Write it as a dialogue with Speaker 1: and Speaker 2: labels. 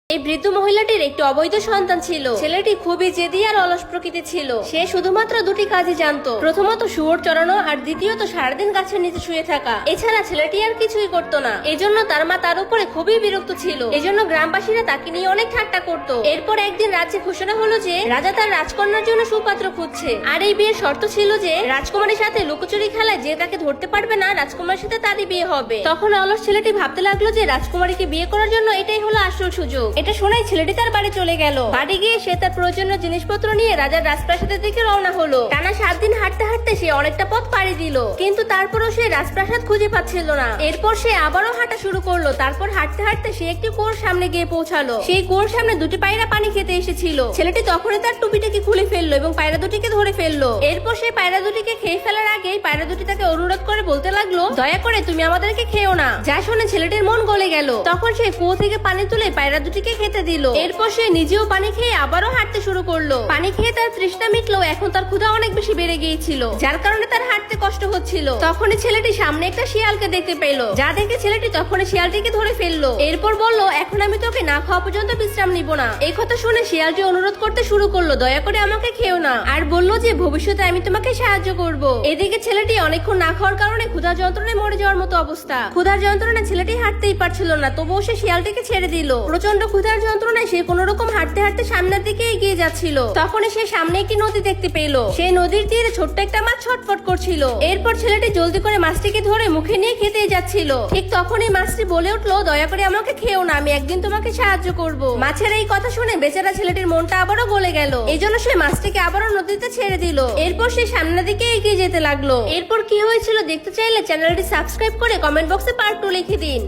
Speaker 1: এই বৃদ্ধ মহিলাটির একটি অবৈধ সন্তান ছিল। ছেলেটি খুবই জেদি আর অলস প্রকৃতির ছিল। সে শুধুমাত্র দুটি কাজই জানতো, প্রথমত শুয়োর চড়ানো আর দ্বিতীয়ত সারাদিন গাছের নিচে শুয়ে থাকা। এছাড়া ছেলেটি আর কিছুই করতো না। এজন্য তার মা তার উপরে খুবই বিরক্ত ছিল। এজন্য গ্রামবাসীরা তাকে নিয়ে অনেক ঠাট্টা করত। এরপর একদিন রাজ্যে ঘোষণা হলো যে রাজা তার রাজকন্যার জন্য সুপাত্র খুঁজছে। আর এই বিয়ের শর্ত ছিল যে রাজকুমারীর সাথে লুকোচুরি খেলায় যে তাকে ধরতে পারবে না, রাজকুমারের সাথে তারই বিয়ে হবে। তখন অলস ছেলেটি ভাবতে লাগলো যে রাজকুমারীকে বিয়ে করার জন্য এটাই হলো আসল সুযোগ। এটা শোনাই ছেলেটি তার বাড়ি চলে গেল। বাড়ি গিয়ে সে তার প্রয়োজনীয় জিনিসপত্র নিয়ে রাজার রাজপ্রাসাদের দিকে রওনা হলো। টানা 7 দিন হাঁটতে হাঁটতে সে অনেকটা পথ পাড়ি দিল, কিন্তু তারপরও সে রাজপ্রাসাদ খুঁজে পাচ্ছিল না। এরপর সে আবারও হাঁটা শুরু করলো। তারপর হাঁটতে হাঁটতে সে একটি কুয়োর সামনে গিয়ে পৌঁছালো। সেই কুয়োর সামনে দুটি পায়রা পানি খেতে এসেছিল। ছেলেটি তখনই তার টুপিটাকে খুলে ফেললো এবং পায়রা দুটিকে ধরে ফেললো। এরপর সে পায়রা দুটিকে খেয়ে ফেলার আগেই পায়রা দুটি তাকে অনুরোধ করে বলতে লাগলো, দয়া করে তুমি আমাদেরকে খেও না। যা শুনে ছেলেটির মন গলে গেল। তখন সে কুয়ো থেকে পানি তুলে পায়রা দুটিকে খেতে দিল। এরপর সে নিজেও পানি খেয়ে আবারও হাঁটতে শুরু করলো। পানি খেয়ে তার তৃষ্ণা মিটলো। এখন তার ক্ষুধা অনেক বেশি বেড়ে গিয়েছিল, যার কারণে তার হাঁটতে কষ্ট হচ্ছিল। তখনই ছেলেটি সামনে একটা শিয়ালকে দেখতে পেল। যা দেখে ছেলেটি তখনই শিয়ালটিকে ধরে ফেললো। এরপর বলল, এখন আমি তোকে না খাওয়া পর্যন্ত বিশ্রাম নিব না। এই কথা শুনে শিয়ালটি অনুরোধ করতে শুরু করলো, দয়া করে আমাকে খেও না। আর বলল যে ভবিষ্যতে আমি তোমাকে সাহায্য করব। এদিকে ছেলেটি অনেকক্ষণ না খাওয়ার কারণে ক্ষুধা যন্ত্রণায় মরে যাওয়ার মতো অবস্থা। ক্ষুধার যন্ত্রণায় ছেলেটি হাঁটতেই পারছিল না, তবুও সে শিয়ালটিকে ছেড়ে দিল। প্রচন্ড ক্ষুধার যন্ত্রণায় সে কোন রকম হাঁটতে হাঁটতে সামনের দিকে এগিয়ে যাচ্ছিল। তখনই সে সামনে একটি নদী দেখতে পেল। সেই নদীর তীরে ছোট্ট একটা মাছ ছটফট করছিল। এরপর ছেলেটি জলদি করে মাছটিকে ধরে মুখে নিয়ে খেতে যাচ্ছিল। ঠিক তখনই মাছটি বলে উঠলো, দয়া করে আমাকে খেও না, আমি একদিন তোমাকে সাহায্য করব। মাছের এই কথা শুনে বেচারা ছেলেটির মনটা আবারও গলে গেল। এই জন্য সে মাছটিকে আবারও নদীতে ছেড়ে দিল। এরপর সে সামনের দিকে এগিয়ে যেতে লাগলো। এরপর কি হয়েছিল দেখতে চাইলে চ্যানেলটি সাবস্ক্রাইব করে কমেন্ট বক্সে পার্ট 2 লিখে দিন।